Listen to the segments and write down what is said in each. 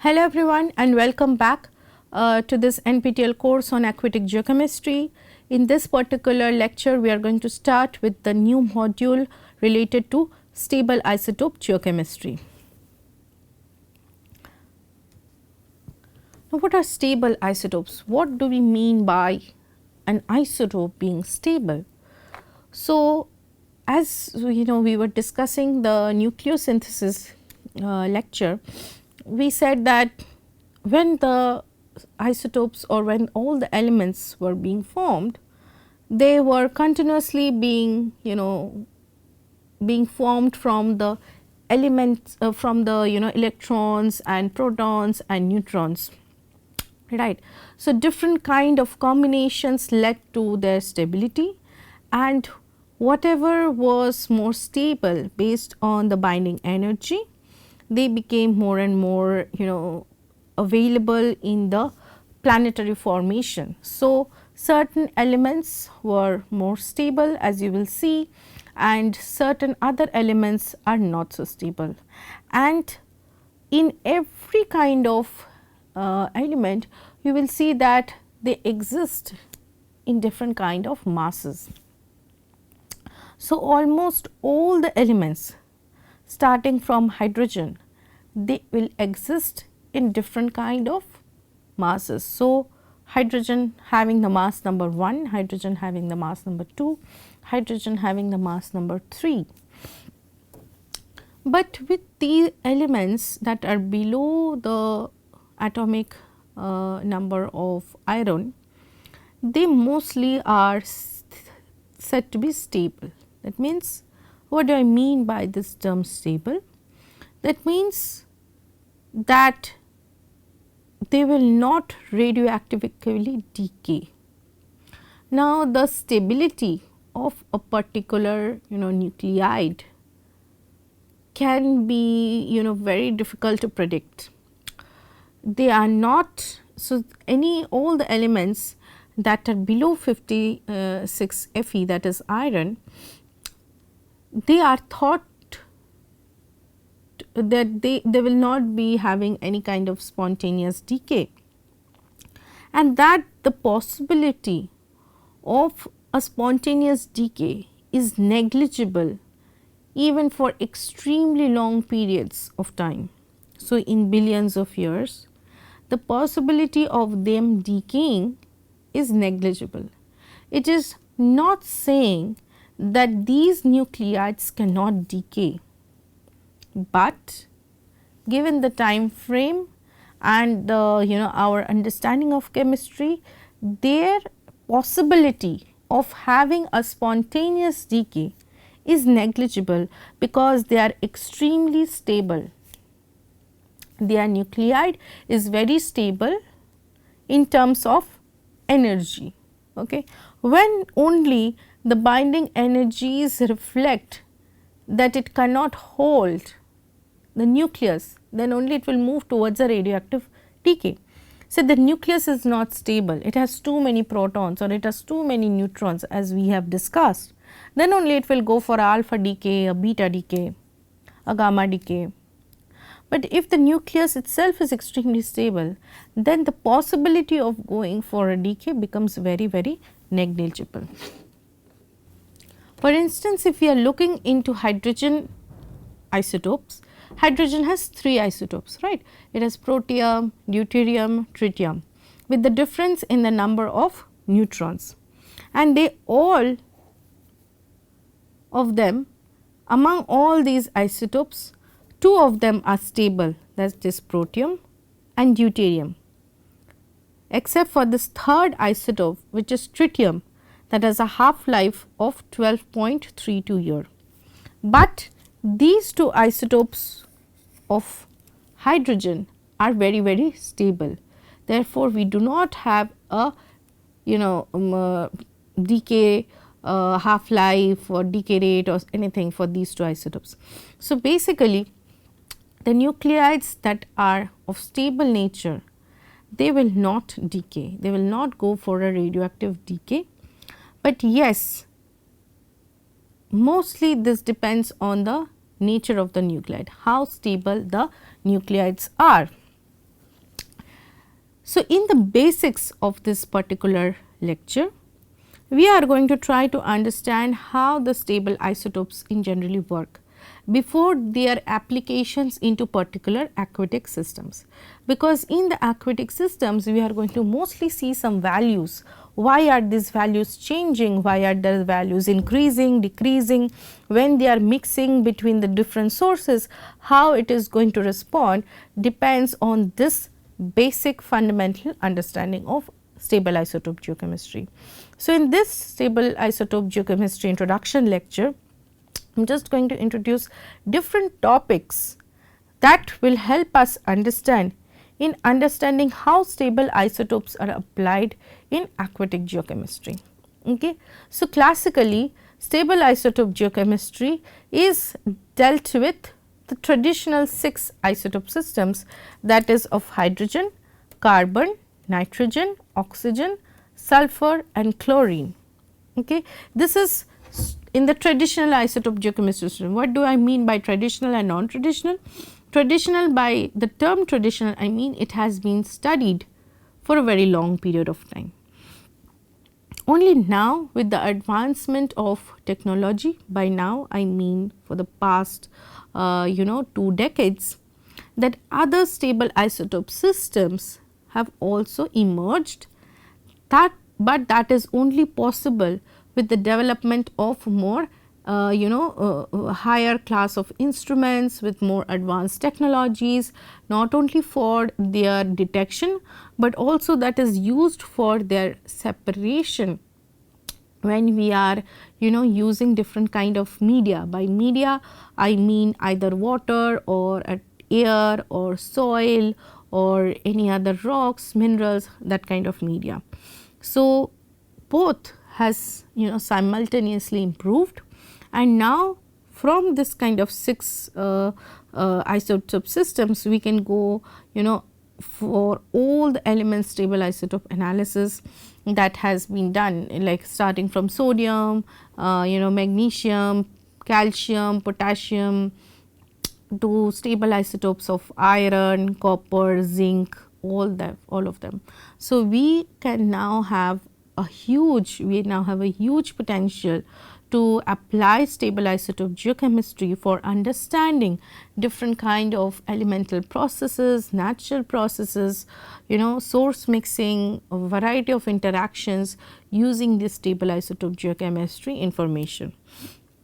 Hello everyone and welcome back to this NPTEL course on aquatic geochemistry. In this particular lecture, we are going to start with the new module related to stable isotope geochemistry. Now, what are stable isotopes? What do we mean by an isotope being stable? So, as you know, we were discussing the nucleosynthesis lecture. We said that when the isotopes or when all the elements were being formed, they were continuously being being formed from the elements from the electrons and protons and neutrons, right. So, different kind of combinations led to their stability, and whatever was more stable based on the binding energy, they became more and more available in the planetary formation. So, certain elements were more stable, as you will see, and certain other elements are not so stable. And in every kind of element, you will see that they exist in different kind of masses. So, almost all the elements starting from hydrogen, they will exist in different kind of masses. So, hydrogen having the mass number 1, hydrogen having the mass number 2, hydrogen having the mass number 3. But with the elements that are below the atomic number of iron, they mostly are said to be stable. That means, what do I mean by this term stable? That means that they will not radioactively decay. Now, the stability of a particular nuclide can be very difficult to predict. They are not, so all the elements that are below 56 Fe, that is iron, they are thought that they will not be having any kind of spontaneous decay, and that the possibility of a spontaneous decay is negligible even for extremely long periods of time. So, in billions of years, the possibility of them decaying is negligible. It is not saying that these nuclides cannot decay, but given the time frame and the our understanding of chemistry, their possibility of having a spontaneous decay is negligible because they are extremely stable. Their nuclide is very stable in terms of energy. Okay. When only the binding energies reflect that it cannot hold the nucleus, then only it will move towards a radioactive decay. So, the nucleus is not stable, it has too many protons or it has too many neutrons, as we have discussed, then only it will go for alpha decay, a beta decay, a gamma decay. But if the nucleus itself is extremely stable, then the possibility of going for a decay becomes very negligible. For instance, if we are looking into hydrogen isotopes, hydrogen has 3 isotopes, right. It has protium, deuterium, tritium, with the difference in the number of neutrons, and they all of them, among all these isotopes, 2 of them are stable, that is protium and deuterium, except for this third isotope, which is tritium, that has a half life of 12.32 year. But these 2 isotopes of hydrogen are very stable. Therefore, we do not have a decay half life or decay rate or anything for these 2 isotopes. So, basically the nuclides that are of stable nature, they will not decay, they will not go for a radioactive decay, but yes, mostly this depends on the nature of the nuclide, how stable the nuclides are. So, in the basics of this particular lecture, we are going to try to understand how the stable isotopes in generally work before their applications into particular aquatic systems. Because in the aquatic systems, we are going to mostly see some values. Why are these values changing? Why are the values increasing, decreasing? When they are mixing between the different sources, how it is going to respond depends on this basic fundamental understanding of stable isotope geochemistry. So, in this stable isotope geochemistry introduction lecture, I am just going to introduce different topics that will help us understand in understanding how stable isotopes are applied in aquatic geochemistry. Okay. So, classically stable isotope geochemistry is dealt with the traditional 6 isotope systems, that is of hydrogen, carbon, nitrogen, oxygen, sulfur and chlorine. Okay. This is in the traditional isotope geochemistry system. What do I mean by traditional and non-traditional? Traditional, by the term traditional, I mean it has been studied for a very long period of time. Only now, with the advancement of technology, by now I mean for the past 2 decades, that other stable isotope systems have also emerged, but that is only possible with the development of more higher class of instruments with more advanced technologies, not only for their detection, but also that is used for their separation when we are using different kind of media. By media I mean either water or air or soil or any other rocks, minerals, that kind of media. So, both has simultaneously improved, and now from this kind of 6 isotope systems we can go for all the elements stable isotope analysis that has been done, like starting from sodium, magnesium, calcium, potassium, to stable isotopes of iron, copper, zinc, all of them. So, we now have a huge potential to apply stable isotope geochemistry for understanding different kind of elemental processes, natural processes, source mixing, a variety of interactions using this stable isotope geochemistry information.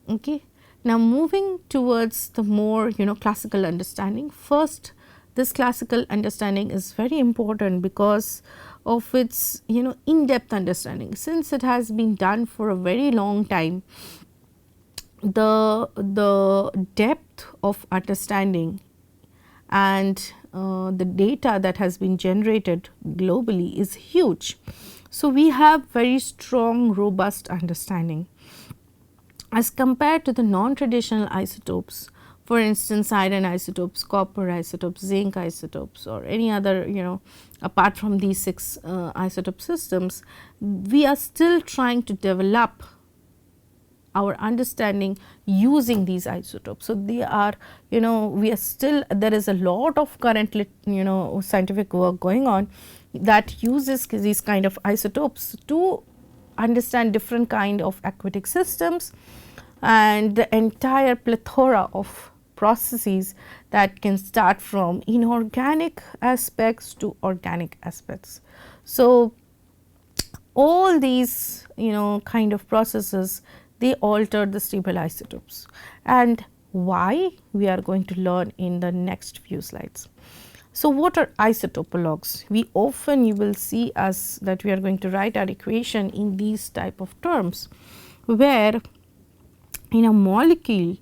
Okay. Now, moving towards the more classical understanding. First, this classical understanding is very important because of its in-depth understanding. Since it has been done for a very long time, the depth of understanding and the data that has been generated globally is huge. So, we have very strong robust understanding as compared to the non-traditional isotopes. For instance, iron isotopes, copper isotopes, zinc isotopes, or any other apart from these 6 isotope systems, we are still trying to develop our understanding using these isotopes. So, they are we are still, there is a lot of currently scientific work going on that uses these kind of isotopes to understand different kind of aquatic systems and the entire plethora of processes that can start from inorganic aspects to organic aspects. So, all these kind of processes, they alter the stable isotopes, and why we are going to learn in the next few slides. So, what are isotopologues? We often, you will see us that we are going to write our equation in these type of terms, where in a molecule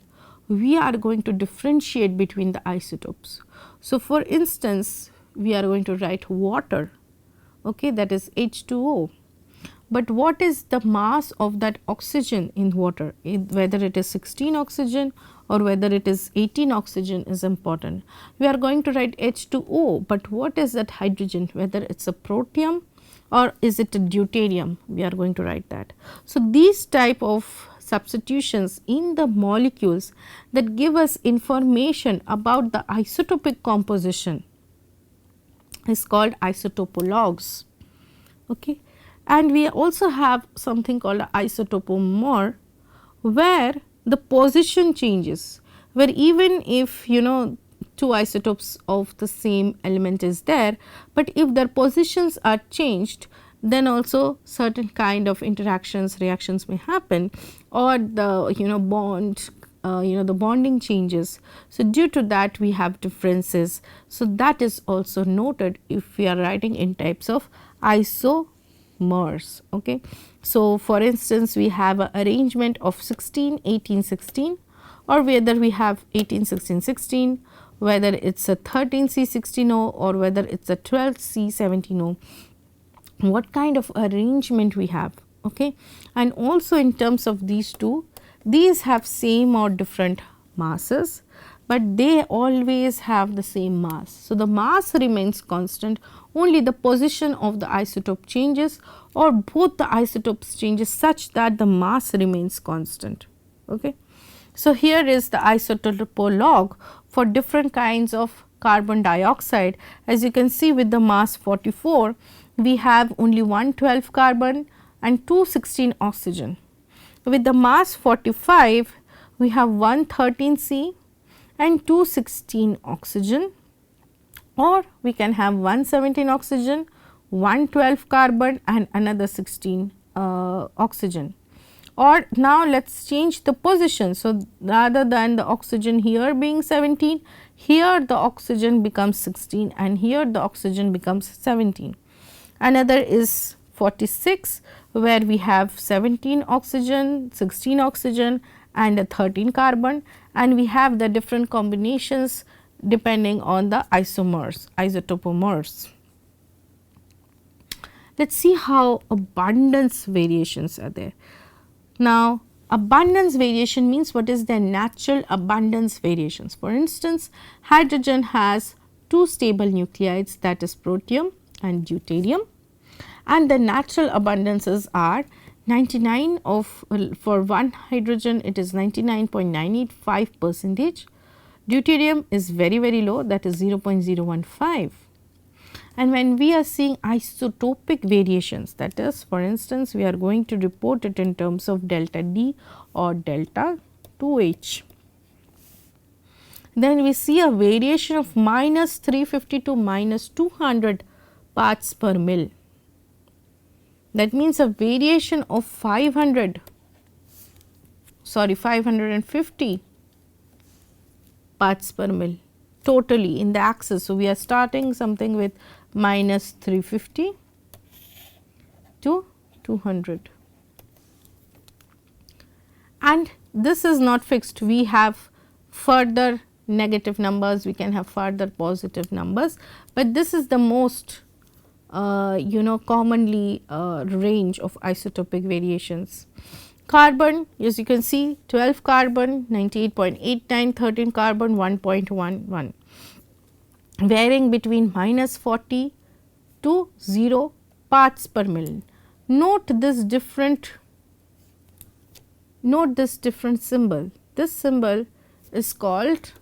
we are going to differentiate between the isotopes. So, for instance, we are going to write water, okay, that is H2O, but what is the mass of that oxygen in water, whether it is 16 oxygen or whether it is 18 oxygen is important. We are going to write H2O, but what is that hydrogen, whether it is a protium or is it a deuterium, we are going to write that. So, these type of substitutions in the molecules that give us information about the isotopic composition is called isotopologues. Okay. And we also have something called isotopomere, where the position changes, where even if two isotopes of the same element is there, but if their positions are changed, then also certain kind of interactions, reactions may happen, or the bond, the bonding changes. So, due to that we have differences. So, that is also noted if we are writing in types of isomers. Okay. So, for instance, we have an arrangement of 16, 18, 16, or whether we have 18, 16, 16, whether it is a 13C16O or whether it is a 12C17O, what kind of arrangement we have. Okay. And also in terms of these two, these have same or different masses, but they always have the same mass. So, the mass remains constant, only the position of the isotope changes, or both the isotopes changes such that the mass remains constant. Okay. So, here is the isotopologue for different kinds of carbon dioxide. As you can see, with the mass 44, we have only 112 carbon and 216 oxygen. With the mass 45, we have 113 C and 216 oxygen, or we can have 117 oxygen, 112 carbon and another 16 oxygen. Or now let us change the position. So, rather than the oxygen here being 17, here the oxygen becomes 16 and here the oxygen becomes 17. Another is 46, where we have 17 oxygen, 16 oxygen and a 13 carbon, and we have the different combinations depending on the isomers, isotopomers. Let us see how abundance variations are there. Now, abundance variation means what is the natural abundance variations. For instance, hydrogen has two stable nuclides, that is protium and deuterium, and the natural abundances are 99 of for one hydrogen it is 99.985 percentage, deuterium is very low, that is 0.015. And when we are seeing isotopic variations, that is, for instance, we are going to report it in terms of delta D or delta 2H. Then we see a variation of minus 350 to minus 200 parts per mil. That means a variation of 550 parts per mil totally in the axis. So, we are starting something with minus 350 to 200, and this is not fixed. We have further negative numbers, we can have further positive numbers, but this is the most commonly range of isotopic variations. Carbon, as you can see, 12 carbon 98.89, 13 carbon 1.11, varying between minus 40 to 0 parts per mil. Note this different symbol. This symbol is called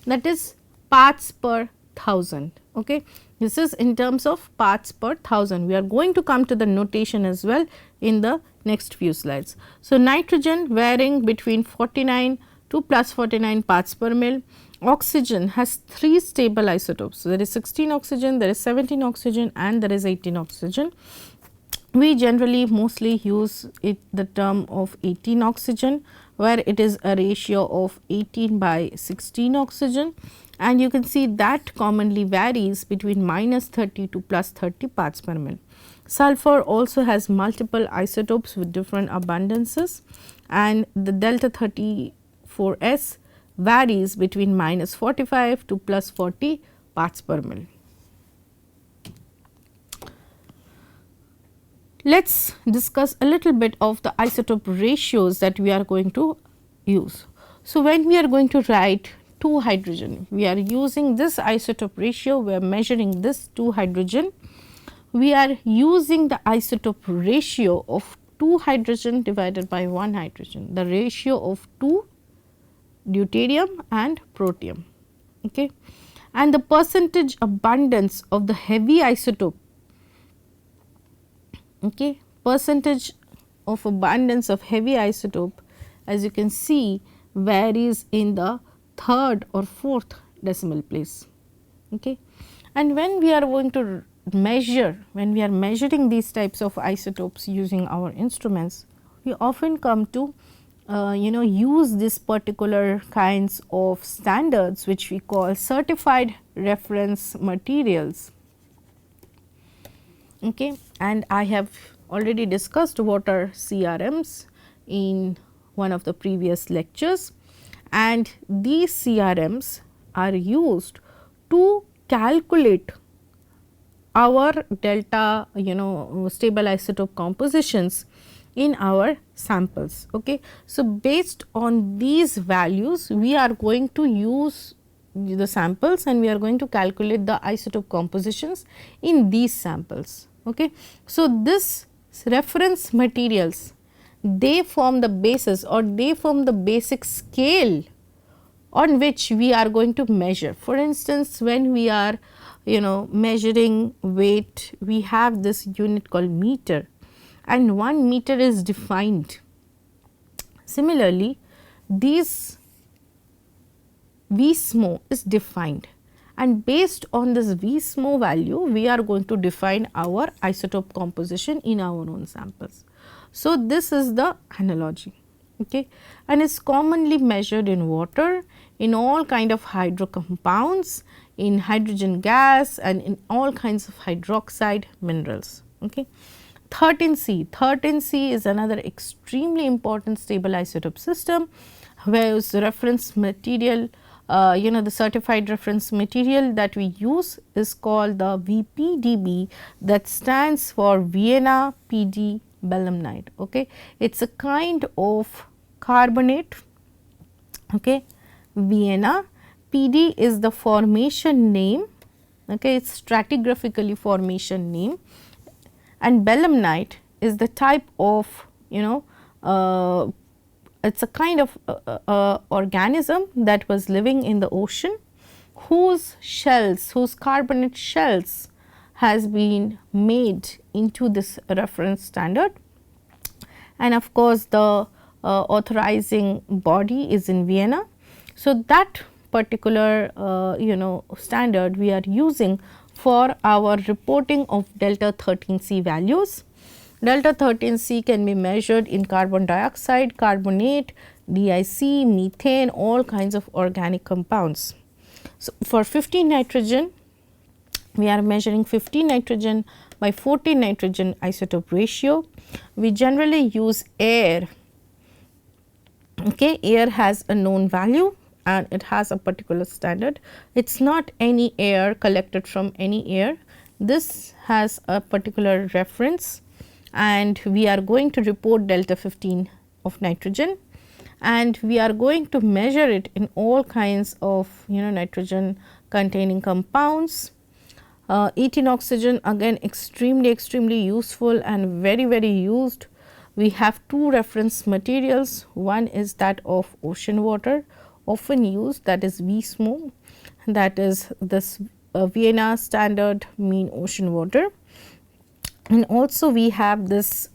that is parts per thousand. Okay. This is in terms of parts per thousand. We are going to come to the notation as well in the next few slides. So, nitrogen varying between 49 to plus 49 parts per mil. Oxygen has 3 stable isotopes. So, there is 16 oxygen, there is 17 oxygen and there is 18 oxygen. We generally mostly use the term of 18 oxygen, where it is a ratio of 18 by 16 oxygen, and you can see that commonly varies between minus 30 to plus 30 parts per mil. Sulfur also has multiple isotopes with different abundances, and the delta 34S varies between minus 45 to plus 40 parts per mil. Let us discuss a little bit of the isotope ratios that we are going to use. So, when we are going to write 2 hydrogen, we are using this isotope ratio, we are measuring this 2 hydrogen, we are using the isotope ratio of 2 hydrogen divided by 1 hydrogen, the ratio of 2 deuterium and protium. Okay. And the percentage abundance of the heavy isotope, okay, percentage of abundance of heavy isotope, as you can see, varies in the third or fourth decimal place. Okay. And when we are going to measure, when we are measuring these types of isotopes using our instruments, we often come to use this particular kinds of standards which we call certified reference materials. Okay. And I have already discussed what are CRMs in one of the previous lectures, and these CRMs are used to calculate our delta stable isotope compositions in our samples. Okay. So, based on these values we are going to use the samples and we are going to calculate the isotope compositions in these samples. Okay. So, this reference materials, they form the basis or they form the basic scale on which we are going to measure. For instance, when we are measuring weight, we have this unit called meter, and 1 meter is defined. Similarly, this V-SMO is defined, and based on this V-SMO value, we are going to define our isotope composition in our own samples. So, this is the analogy, okay, and is commonly measured in water, in all kind of hydro compounds, in hydrogen gas, and in all kinds of hydroxide minerals. Okay. 13C is another extremely important stable isotope system, whose reference material, the certified reference material that we use is called the VPDB, that stands for Vienna PD belemnite. Okay. It is a kind of carbonate. Okay. Vienna, PD is the formation name, okay, it is stratigraphically formation name, and belemnite is the type of it is a kind of organism that was living in the ocean, whose shells, whose carbonate shells has been made into this reference standard, and of course, the authorizing body is in Vienna. So, that particular standard we are using for our reporting of delta 13C values. Delta 13C can be measured in carbon dioxide, carbonate, DIC, methane, all kinds of organic compounds. So, for 15 nitrogen, we are measuring 15 nitrogen by 14 nitrogen isotope ratio. We generally use air. Okay, air has a known value and it has a particular standard. It is not any air collected from any air. This has a particular reference, and we are going to report delta 15 of nitrogen, and we are going to measure it in all kinds of nitrogen containing compounds. 18 oxygen, again extremely useful and very used. We have 2 reference materials. One is that of ocean water, often used, that is V-SMO, that is this Vienna standard mean ocean water. And also we have this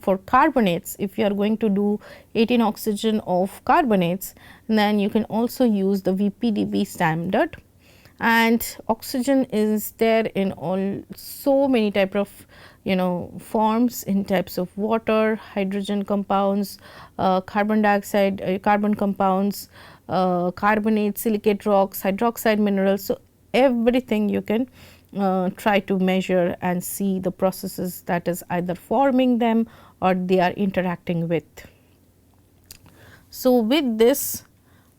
for carbonates, if you are going to do 18 oxygen of carbonates, then you can also use the VPDB standard. And oxygen is there in all so many type of forms, in types of water, hydrogen compounds, carbon dioxide, carbon compounds, carbonate, silicate rocks, hydroxide minerals. So, everything you can try to measure and see the processes that is either forming them or they are interacting with. So, with this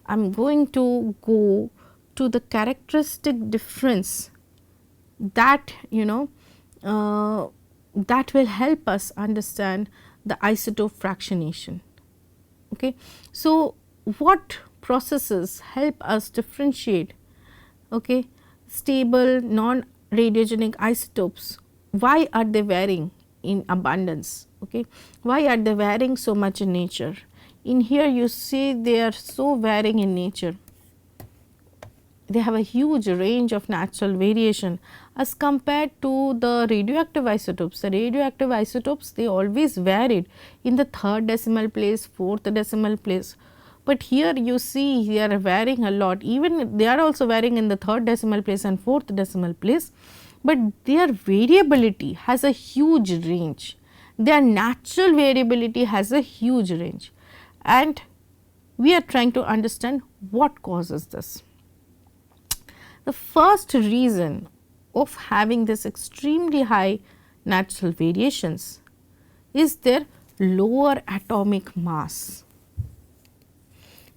I am going to go to the characteristic difference that that will help us understand the isotope fractionation. Okay. So, what processes help us differentiate stable non radiogenic isotopes? Why are they varying in abundance? Okay. Why are they varying so much in nature? In here you see they are so varying in nature. They have a huge range of natural variation as compared to the radioactive isotopes. The radioactive isotopes, they always varied in the third decimal place, fourth decimal place. But here you see they are varying a lot, even they are also varying in the third decimal place and fourth decimal place, but their variability has a huge range. Their natural variability has a huge range, and we are trying to understand what causes this. The first reason of having this extremely high natural variations is their lower atomic mass.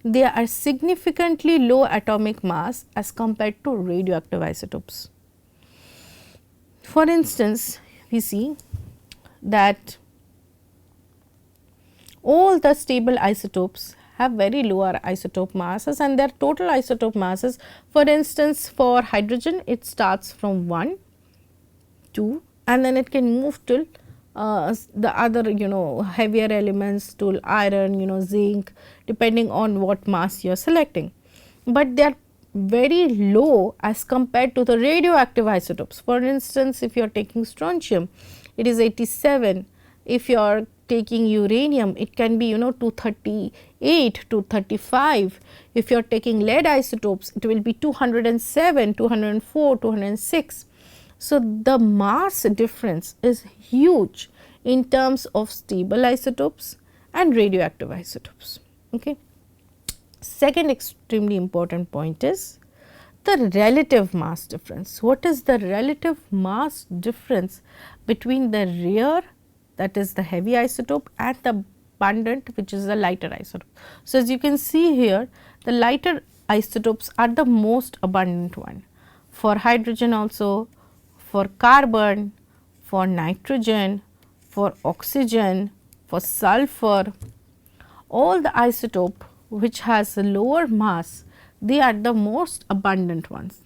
They are significantly low atomic mass as compared to radioactive isotopes. For instance, we see that all the stable isotopes have very lower isotope masses, and their total isotope masses, for instance, for hydrogen it starts from 1, 2 and then it can move till the other heavier elements to iron, zinc, depending on what mass you are selecting, but they are very low as compared to the radioactive isotopes. For instance, if you are taking strontium, it is 87. If you are taking uranium, it can be 238, 235. If you are taking lead isotopes, it will be 207, 204, 206. So, the mass difference is huge in terms of stable isotopes and radioactive isotopes. Okay. Second extremely important point is the relative mass difference. What is the relative mass difference between the rare, that is the heavy isotope, and the abundant, which is the lighter isotope? So, as you can see here, the lighter isotopes are the most abundant one. For hydrogen also, for carbon, for nitrogen, for oxygen, for sulfur, all the isotope which has a lower mass, they are the most abundant ones.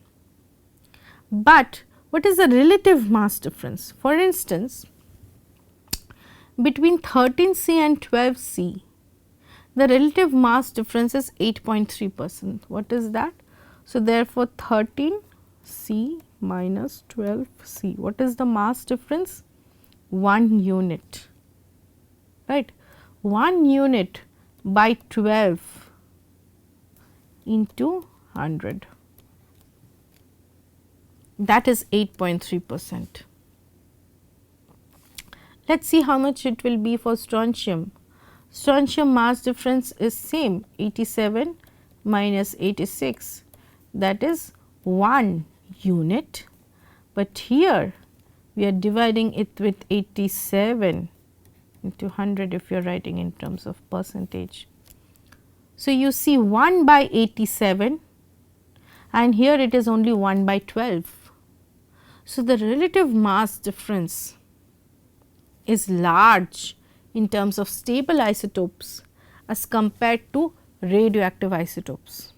But what is the relative mass difference? For instance, between 13C and 12C, the relative mass difference is 8.3%. What is that? So, therefore, 13C minus 12C, what is the mass difference? 1 unit, right. 1 unit by 12 into 100, that is 8.3%. Let us see how much it will be for strontium. Strontium mass difference is same, 87 minus 86, that is 1 unit, but here we are dividing it with 87 into 100 if you are writing in terms of percentage. So, you see 1 by 87 and here it is only 1 by 12. So, the relative mass difference is large in terms of stable isotopes as compared to radioactive isotopes,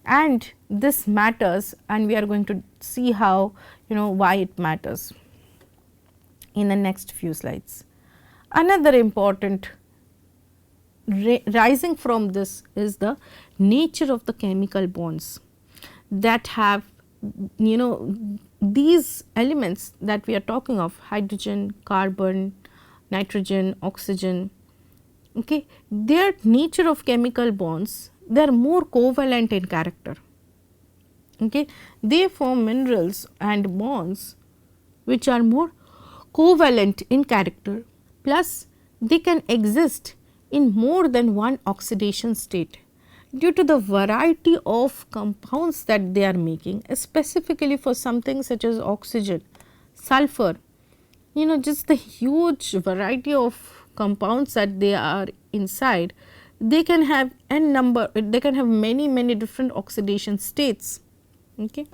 and this matters, and we are going to see how why it matters in the next few slides. Another important rising from this is the nature of the chemical bonds that have these elements that we are talking of, hydrogen, carbon, nitrogen, oxygen. Okay. Their nature of chemical bonds, they are more covalent in character. Okay. They form minerals and bonds which are more covalent in character, plus they can exist in more than one oxidation state due to the variety of compounds that they are making, specifically for something such as oxygen, sulfur, just the huge variety of compounds that they are inside, they can have n number, they can have many different oxidation states. Okay.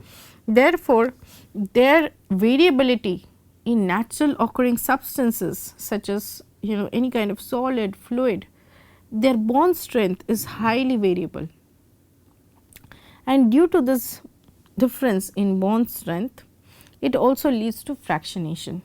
Therefore, their variability in natural occurring substances such as any kind of solid, fluid, their bond strength is highly variable, and due to this difference in bond strength, it also leads to fractionation.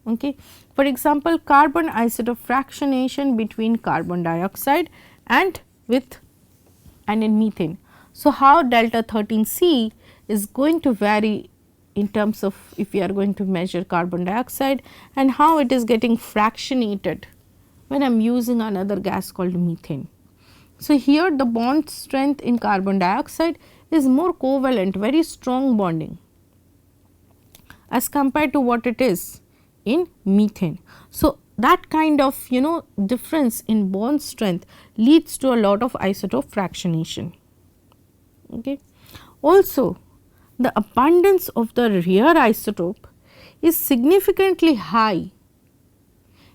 Okay. For example, carbon isotope fractionation between carbon dioxide and in methane. So, how delta 13C is going to vary in terms of if we are going to measure carbon dioxide, and how it is getting fractionated when I am using another gas called methane. So, here the bond strength in carbon dioxide is more covalent, very strong bonding as compared to what it is in methane. So, that kind of difference in bond strength leads to a lot of isotope fractionation. Okay. Also, the abundance of the rare isotope is significantly high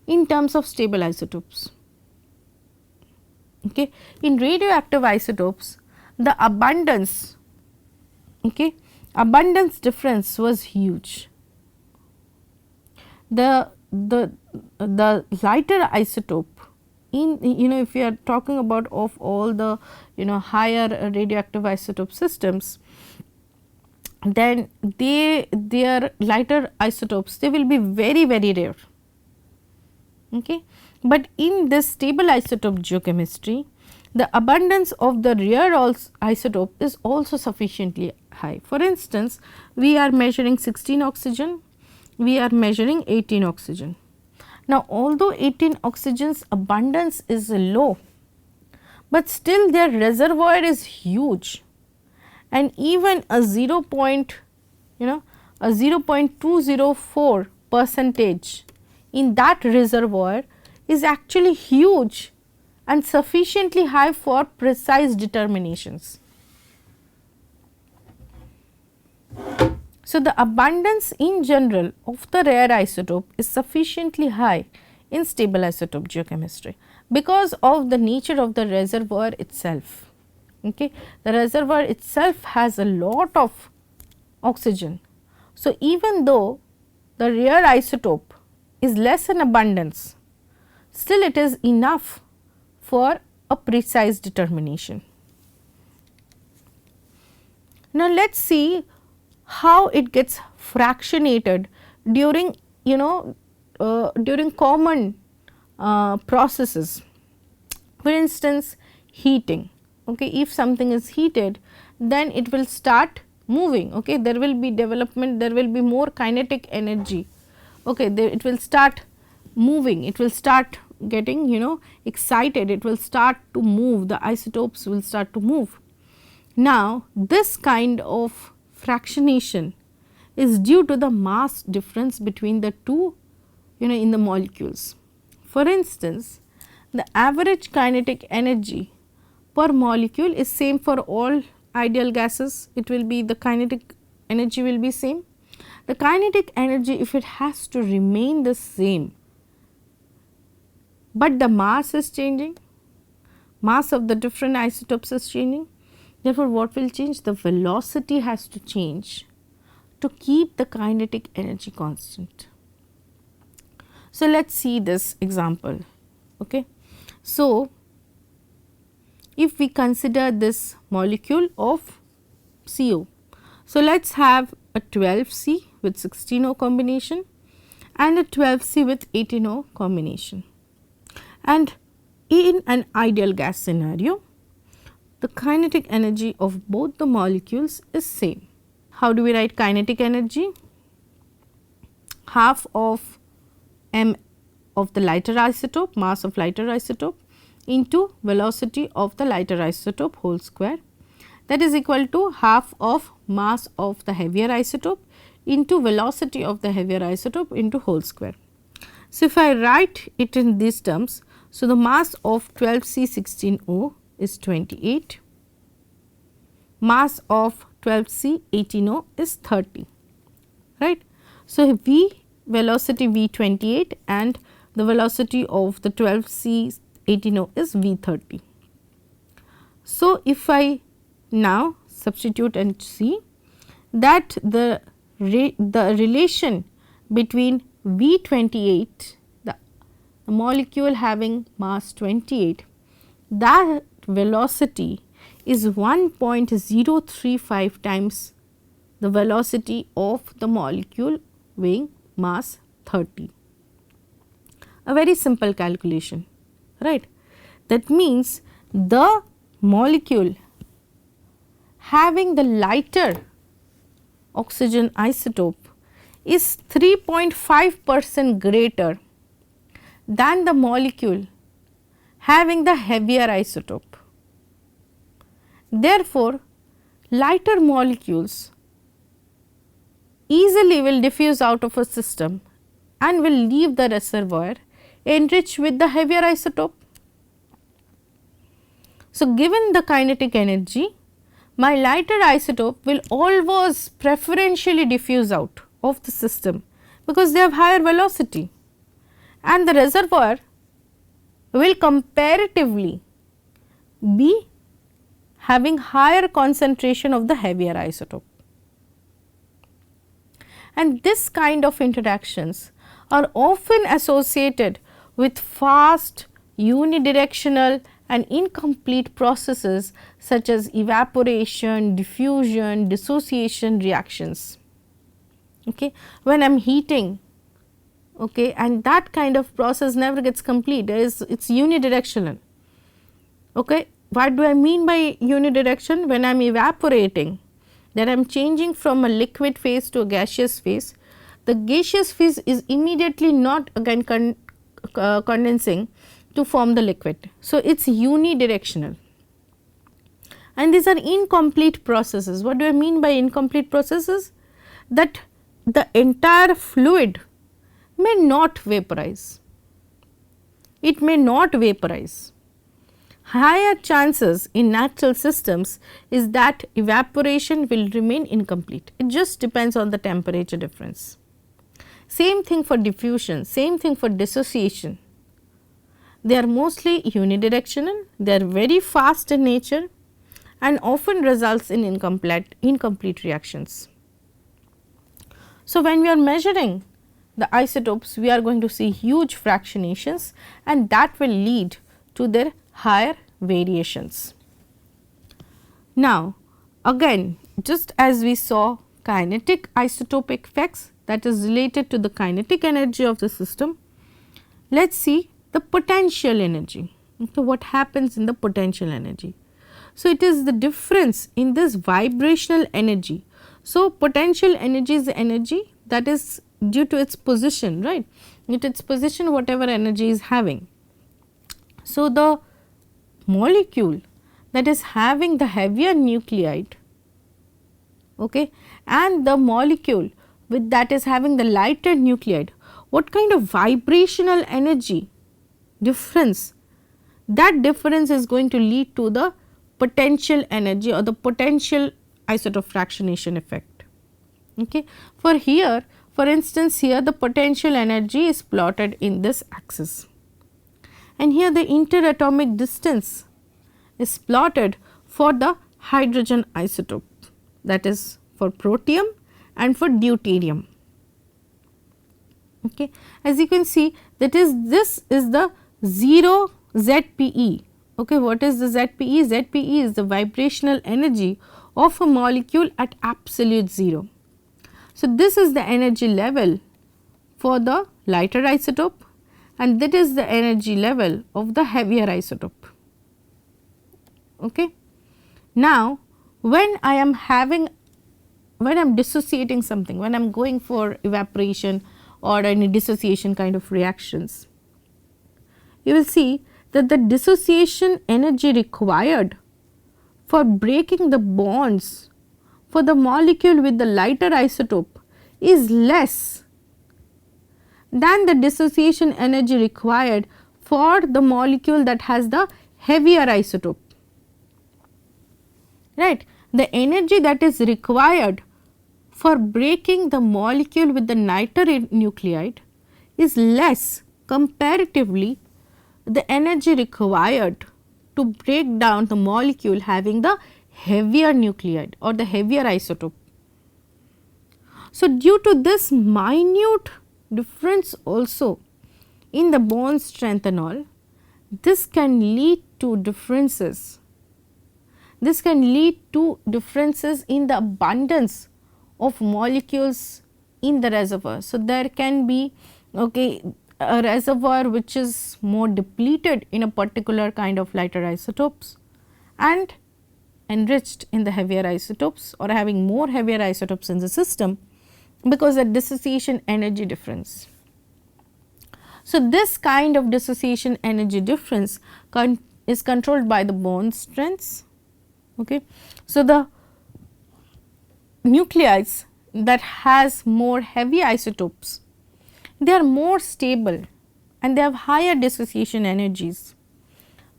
in terms of stable isotopes. Okay. In radioactive isotopes, the abundance difference was huge. The lighter isotope in if we are talking about of all the higher radioactive isotope systems, then their lighter isotopes, they will be very rare. Okay. But in this stable isotope geochemistry, the abundance of the rare isotope is also sufficiently high. For instance, we are measuring 16 oxygen, we are measuring 18 oxygen. Now, although 18 oxygen's abundance is low, but still their reservoir is huge, and even a 0.204 percentage in that reservoir is actually huge and sufficiently high for precise determinations. So, the abundance in general of the rare isotope is sufficiently high in stable isotope geochemistry because of the nature of the reservoir itself. Okay. The reservoir itself has a lot of oxygen. So, even though the rare isotope is less in abundance, still it is enough for a precise determination. Now, let us see how it gets fractionated during during common processes. For instance, heating. Okay, if something is heated, then it will start moving. Okay, there will be development, there will be more kinetic energy. Okay, it will start moving, it will start getting excited, it will start to move, the isotopes will start to move. Now, this kind of fractionation is due to the mass difference between the two in the molecules. For instance, the average kinetic energy per molecule is same for all ideal gases, it will be the kinetic energy will be same. The kinetic energy, if it has to remain the same, but the mass is changing, mass of the different isotopes is changing, therefore, what will change? The velocity has to change to keep the kinetic energy constant. So, let us see this example. Okay. So, if we consider this molecule of CO, so let us have a 12C with 16O combination and a 12C with 18O combination, and in an ideal gas scenario, the kinetic energy of both the molecules is same. How do we write kinetic energy? Half of m of the lighter isotope, mass of lighter isotope, into velocity of the lighter isotope whole square, that is equal to half of mass of the heavier isotope into velocity of the heavier isotope into whole square. So, if I write it in these terms, so the mass of 12C16O is 28, mass of 12C18O is 30, right. So, V velocity V28 and the velocity of the 12C18O is V30. So, if I now substitute and see that the relation between V28, the molecule having mass 28, that velocity is 1.035 times the velocity of the molecule weighing mass 30. A very simple calculation, right. That means the molecule having the lighter oxygen isotope is 3.5% greater than the molecule having the heavier isotope. Therefore, lighter molecules easily will diffuse out of a system and will leave the reservoir enriched with the heavier isotope. So, given the kinetic energy, my lighter isotope will always preferentially diffuse out of the system because they have higher velocity, and the reservoir will comparatively be having higher concentration of the heavier isotope. And this kind of interactions are often associated with fast, unidirectional and incomplete processes such as evaporation, diffusion, dissociation reactions. Okay. When I am heating, okay, and that kind of process never gets complete, it is unidirectional. Okay. What do I mean by unidirection? When I am evaporating, that I am changing from a liquid phase to a gaseous phase, the gaseous phase is immediately not again condensing to form the liquid. So, it is unidirectional, and these are incomplete processes. What do I mean by incomplete processes? That the entire fluid may not vaporize, it may not vaporize. Higher chances in natural systems is that evaporation will remain incomplete. It just depends on the temperature difference. Same thing for diffusion, same thing for dissociation. They are mostly unidirectional, they are very fast in nature and often results in incomplete reactions. So, when we are measuring the isotopes, we are going to see huge fractionations, and that will lead to their higher variations. Now, again, just as we saw kinetic isotopic effects, that is related to the kinetic energy of the system, let us see the potential energy. So, what happens in the potential energy? So, it is the difference in this vibrational energy. So, potential energy is the energy that is due to its position, right, at its position whatever energy is having. So, the molecule that is having the heavier nuclide, okay, and the molecule with that is having the lighter nuclide, what kind of vibrational energy difference, that difference is going to lead to the potential energy or the potential isotope fractionation effect. Okay. For instance, here the potential energy is plotted in this axis, and here the interatomic distance is plotted for the hydrogen isotope, that is for protium and for deuterium. Okay. As you can see, this is the 0 ZPE. Okay. What is the ZPE? ZPE is the vibrational energy of a molecule at absolute 0. So, this is the energy level for the lighter isotope, and that is the energy level of the heavier isotope. Okay. Now, when I am dissociating something, when I am going for evaporation or any dissociation kind of reactions, you will see that the dissociation energy required for breaking the bonds for the molecule with the lighter isotope is less than the dissociation energy required for the molecule that has the heavier isotope, right. The energy that is required for breaking the molecule with the lighter nuclide is less comparatively the energy required to break down the molecule having the heavier nuclide or the heavier isotope. So, due to this minute difference also in the bond strength and all, this can lead to differences. This can lead to differences in the abundance of molecules in the reservoir. So, there can be a reservoir which is more depleted in a particular kind of lighter isotopes and enriched in the heavier isotopes, or having more heavier isotopes in the system, because of dissociation energy difference. So, this kind of dissociation energy difference is controlled by the bond strengths. Okay. So, the nuclides that has more heavy isotopes, they are more stable and they have higher dissociation energies.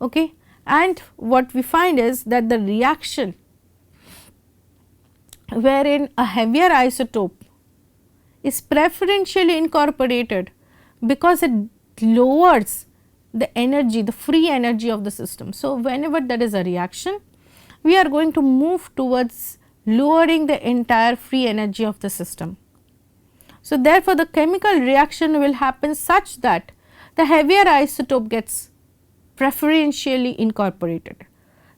Okay. And what we find is that the reaction wherein a heavier isotope is preferentially incorporated because it lowers the energy, the free energy of the system. So, whenever there is a reaction, we are going to move towards lowering the entire free energy of the system. So, therefore, the chemical reaction will happen such that the heavier isotope gets preferentially incorporated,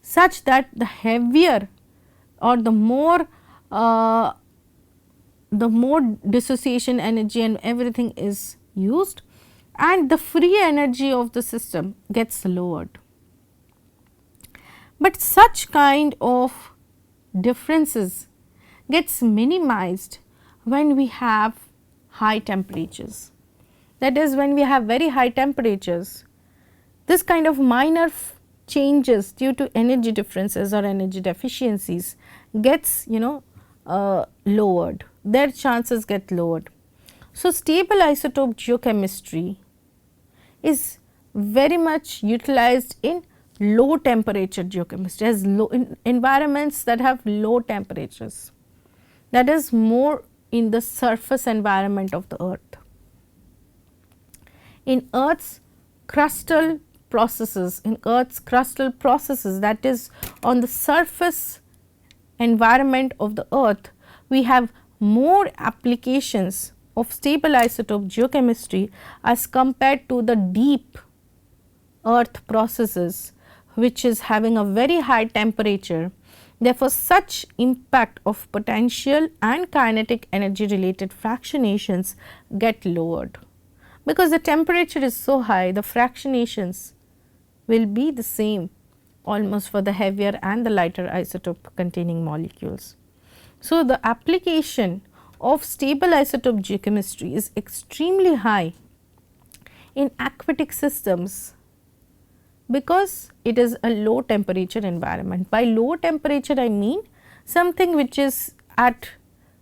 such that the heavier or the more dissociation energy and everything is used, and the free energy of the system gets lowered. But such kind of differences gets minimized when we have high temperatures. That is, when we have very high temperatures, this kind of minor changes due to energy differences or energy deficiencies gets lowered, their chances get lowered. So, stable isotope geochemistry is very much utilized in low temperature geochemistry, as low in environments that have low temperatures, that is more in the surface environment of the earth. In earth's crustal processes, that is on the surface environment of the earth, we have more applications of stable isotope geochemistry as compared to the deep earth processes, which is having a very high temperature. Therefore, such impact of potential and kinetic energy related fractionations get lowered, because the temperature is so high, the fractionations will be the same almost for the heavier and the lighter isotope containing molecules. So, the application of stable isotope geochemistry is extremely high in aquatic systems, because it is a low temperature environment. By low temperature, I mean something which is at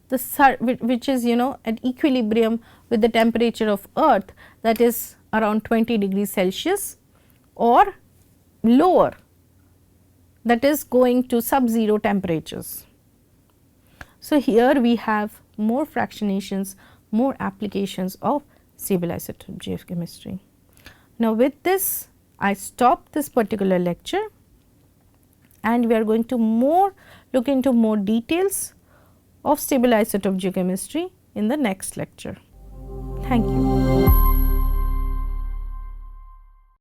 the at equilibrium with the temperature of earth, that is around 20 degrees Celsius, or lower, that is going to sub-zero temperatures. So, here we have more fractionations, more applications of stable isotope geochemistry. Now, with this I stop this particular lecture, and we are going to look into more details of stable isotope geochemistry in the next lecture. Thank you.